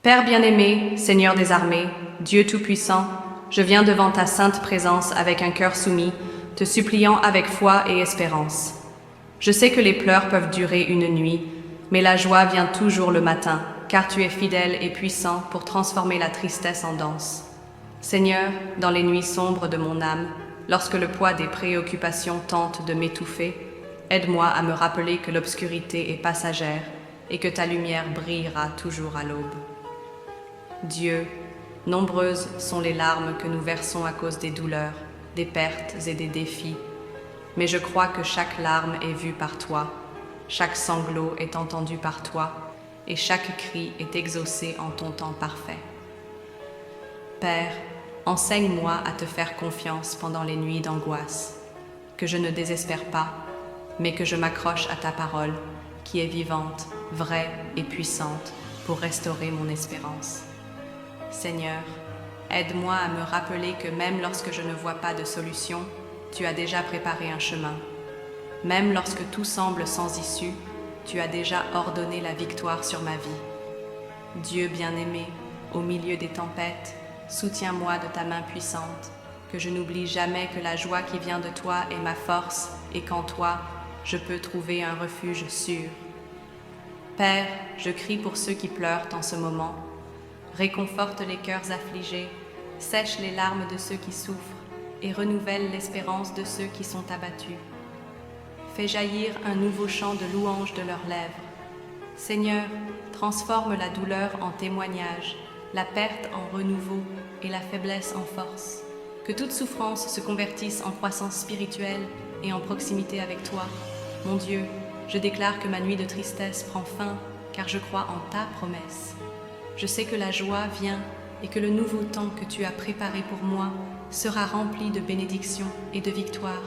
Père bien-aimé, Seigneur des armées, Dieu tout-puissant, je viens devant ta sainte présence avec un cœur soumis, te suppliant avec foi et espérance. Je sais que les pleurs peuvent durer une nuit, mais la joie vient toujours le matin, car tu es fidèle et puissant pour transformer la tristesse en danse. Seigneur, dans les nuits sombres de mon âme, lorsque le poids des préoccupations tente de m'étouffer, aide-moi à me rappeler que l'obscurité est passagère et que ta lumière brillera toujours à l'aube. Dieu, nombreuses sont les larmes que nous versons à cause des douleurs, des pertes et des défis, mais je crois que chaque larme est vue par toi, chaque sanglot est entendu par toi, et chaque cri est exaucé en ton temps parfait. Père, enseigne-moi à te faire confiance pendant les nuits d'angoisse, que je ne désespère pas, mais que je m'accroche à ta parole, qui est vivante, vraie et puissante, pour restaurer mon espérance. Seigneur, aide-moi à me rappeler que même lorsque je ne vois pas de solution, tu as déjà préparé un chemin. Même lorsque tout semble sans issue, tu as déjà ordonné la victoire sur ma vie. Dieu bien-aimé, au milieu des tempêtes, soutiens-moi de ta main puissante, que je n'oublie jamais que la joie qui vient de toi est ma force et qu'en toi, je peux trouver un refuge sûr. Père, je crie pour ceux qui pleurent en ce moment. Réconforte les cœurs affligés, sèche les larmes de ceux qui souffrent et renouvelle l'espérance de ceux qui sont abattus. Fais jaillir un nouveau chant de louange de leurs lèvres. Seigneur, transforme la douleur en témoignage, la perte en renouveau et la faiblesse en force. Que toute souffrance se convertisse en croissance spirituelle et en proximité avec toi. Mon Dieu, je déclare que ma nuit de tristesse prend fin, car je crois en ta promesse. Je sais que la joie vient et que le nouveau temps que tu as préparé pour moi sera rempli de bénédictions et de victoires.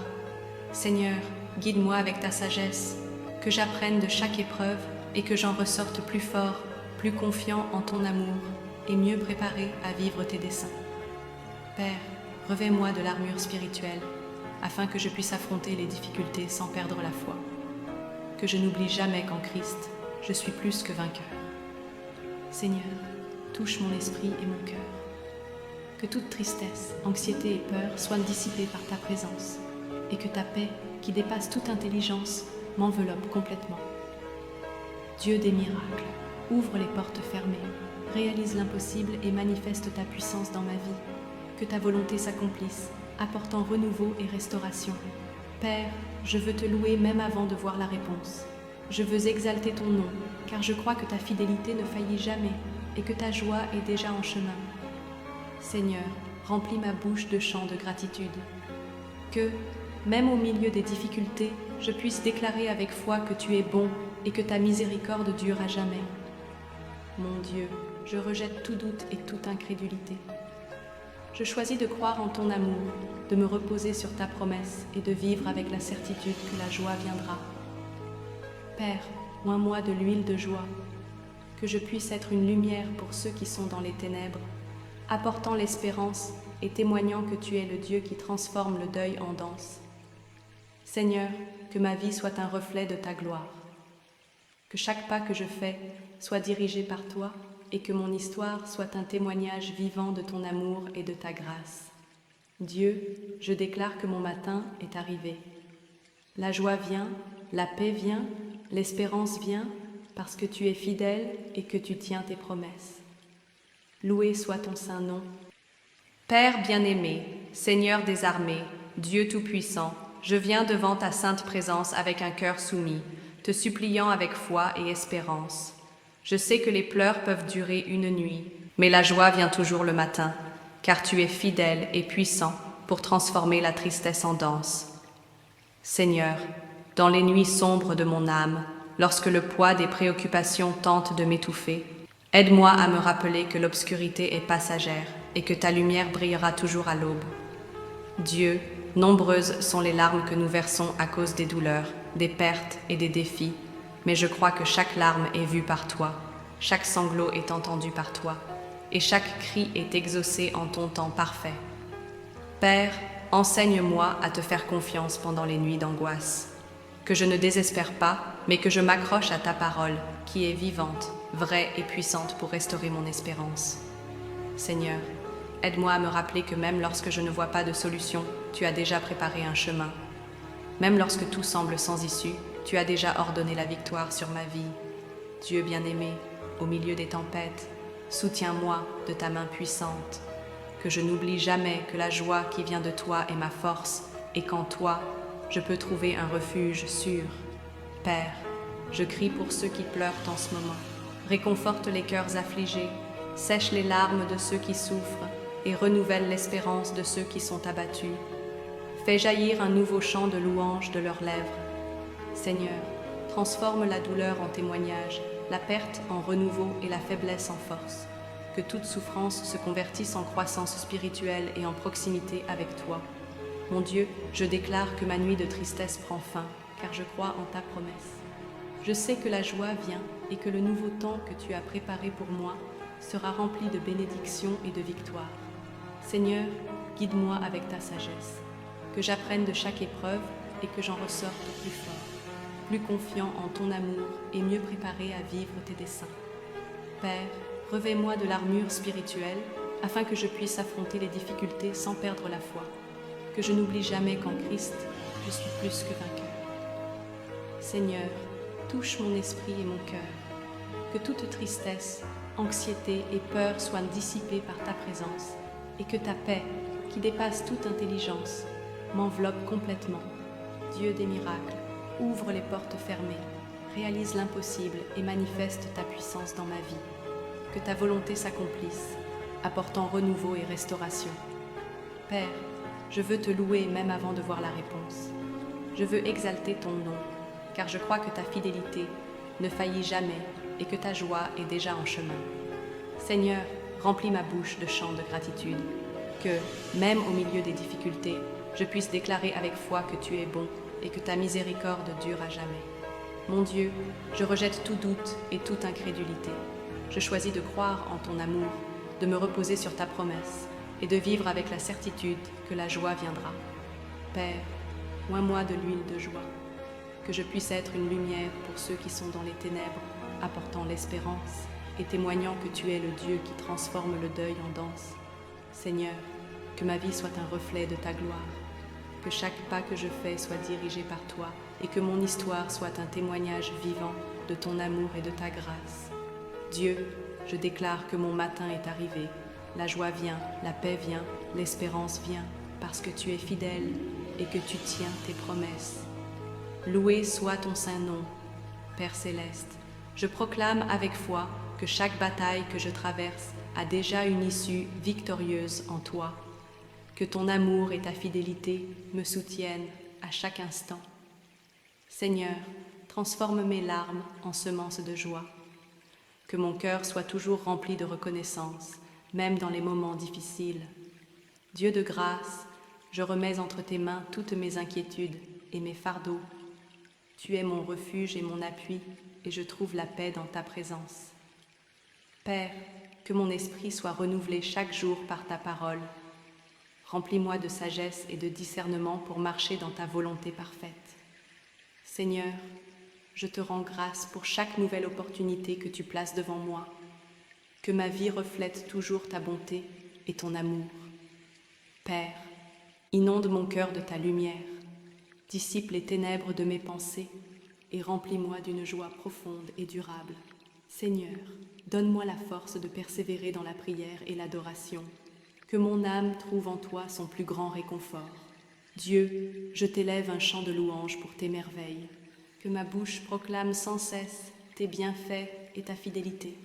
Seigneur, guide-moi avec ta sagesse, que j'apprenne de chaque épreuve et que j'en ressorte plus fort, plus confiant en ton amour et mieux préparé à vivre tes desseins. Père, revêt-moi de l'armure spirituelle, afin que je puisse affronter les difficultés sans perdre la foi. Que je n'oublie jamais qu'en Christ, je suis plus que vainqueur. Seigneur, touche mon esprit et mon cœur. Que toute tristesse, anxiété et peur soient dissipées par ta présence, et que ta paix, qui dépasse toute intelligence, m'enveloppe complètement. Dieu des miracles, ouvre les portes fermées, réalise l'impossible et manifeste ta puissance dans ma vie. Que ta volonté s'accomplisse, apportant renouveau et restauration. Père, je veux te louer même avant de voir la réponse. Je veux exalter ton nom, car je crois que ta fidélité ne faillit jamais et que ta joie est déjà en chemin. Seigneur, remplis ma bouche de chants de gratitude. Que, même au milieu des difficultés, je puisse déclarer avec foi que tu es bon et que ta miséricorde dure à jamais. Mon Dieu, je rejette tout doute et toute incrédulité. Je choisis de croire en ton amour, de me reposer sur ta promesse et de vivre avec la certitude que la joie viendra. Père, oins-moi de l'huile de joie, que je puisse être une lumière pour ceux qui sont dans les ténèbres, apportant l'espérance et témoignant que tu es le Dieu qui transforme le deuil en danse. Seigneur, que ma vie soit un reflet de ta gloire, que chaque pas que je fais soit dirigé par toi et que mon histoire soit un témoignage vivant de ton amour et de ta grâce. Dieu, je déclare que mon matin est arrivé. La joie vient, la paix vient, l'espérance vient, parce que tu es fidèle et que tu tiens tes promesses. Loué soit ton saint nom. Père bien-aimé, Seigneur des armées, Dieu tout-puissant, je viens devant ta sainte présence avec un cœur soumis, te suppliant avec foi et espérance. Je sais que les pleurs peuvent durer une nuit, mais la joie vient toujours le matin, car tu es fidèle et puissant pour transformer la tristesse en danse. Seigneur, dans les nuits sombres de mon âme, lorsque le poids des préoccupations tente de m'étouffer, aide-moi à me rappeler que l'obscurité est passagère et que ta lumière brillera toujours à l'aube. Dieu, nombreuses sont les larmes que nous versons à cause des douleurs, des pertes et des défis, mais je crois que chaque larme est vue par toi, chaque sanglot est entendu par toi, et chaque cri est exaucé en ton temps parfait. Père, enseigne-moi à te faire confiance pendant les nuits d'angoisse, que je ne désespère pas, mais que je m'accroche à ta parole, qui est vivante, vraie et puissante pour restaurer mon espérance. Seigneur, aide-moi à me rappeler que même lorsque je ne vois pas de solution, tu as déjà préparé un chemin. Même lorsque tout semble sans issue, tu as déjà ordonné la victoire sur ma vie. Dieu bien-aimé, au milieu des tempêtes, soutiens-moi de ta main puissante. Que je n'oublie jamais que la joie qui vient de toi est ma force et qu'en toi, je peux trouver un refuge sûr. Père, je crie pour ceux qui pleurent en ce moment. Réconforte les cœurs affligés, sèche les larmes de ceux qui souffrent et renouvelle l'espérance de ceux qui sont abattus. Fais jaillir un nouveau chant de louange de leurs lèvres. Seigneur, transforme la douleur en témoignage, la perte en renouveau et la faiblesse en force. Que toute souffrance se convertisse en croissance spirituelle et en proximité avec toi. Mon Dieu, je déclare que ma nuit de tristesse prend fin, car je crois en ta promesse. Je sais que la joie vient et que le nouveau temps que tu as préparé pour moi sera rempli de bénédictions et de victoires. Seigneur, guide-moi avec ta sagesse, que j'apprenne de chaque épreuve et que j'en ressorte plus fort, plus confiant en ton amour et mieux préparé à vivre tes desseins. Père, revêt-moi de l'armure spirituelle afin que je puisse affronter les difficultés sans perdre la foi, que je n'oublie jamais qu'en Christ, je suis plus que vainqueur. Seigneur, touche mon esprit et mon cœur, que toute tristesse, anxiété et peur soient dissipées par ta présence et que ta paix, qui dépasse toute intelligence, m'enveloppe complètement. Dieu des miracles, ouvre les portes fermées, réalise l'impossible et manifeste ta puissance dans ma vie. Que ta volonté s'accomplisse, apportant renouveau et restauration. Père, je veux te louer même avant de voir la réponse. Je veux exalter ton nom, car je crois que ta fidélité ne faillit jamais et que ta joie est déjà en chemin. Seigneur, remplis ma bouche de chants de gratitude, que, même au milieu des difficultés, je puisse déclarer avec foi que tu es bon et que ta miséricorde dure à jamais. Mon Dieu, je rejette tout doute et toute incrédulité. Je choisis de croire en ton amour, de me reposer sur ta promesse et de vivre avec la certitude que la joie viendra. Père, oins-moi de l'huile de joie, que je puisse être une lumière pour ceux qui sont dans les ténèbres, apportant l'espérance et témoignant que tu es le Dieu qui transforme le deuil en danse. Seigneur, que ma vie soit un reflet de ta gloire, que chaque pas que je fais soit dirigé par toi et que mon histoire soit un témoignage vivant de ton amour et de ta grâce. Dieu, je déclare que mon matin est arrivé, la joie vient, la paix vient, l'espérance vient, parce que tu es fidèle et que tu tiens tes promesses. Loué soit ton saint nom, Père céleste. Je proclame avec foi que chaque bataille que je traverse a déjà une issue victorieuse en toi, que ton amour et ta fidélité me soutiennent à chaque instant. Seigneur, transforme mes larmes en semences de joie. Que mon cœur soit toujours rempli de reconnaissance, même dans les moments difficiles. Dieu de grâce, je remets entre tes mains toutes mes inquiétudes et mes fardeaux. Tu es mon refuge et mon appui, et je trouve la paix dans ta présence. Père, que mon esprit soit renouvelé chaque jour par ta parole. Remplis-moi de sagesse et de discernement pour marcher dans ta volonté parfaite. Seigneur, je te rends grâce pour chaque nouvelle opportunité que tu places devant moi. Que ma vie reflète toujours ta bonté et ton amour. Père, inonde mon cœur de ta lumière, dissipe les ténèbres de mes pensées et remplis-moi d'une joie profonde et durable. Seigneur, donne-moi la force de persévérer dans la prière et l'adoration. Que mon âme trouve en toi son plus grand réconfort. Dieu, je t'élève un chant de louange pour tes merveilles. Que ma bouche proclame sans cesse tes bienfaits et ta fidélité.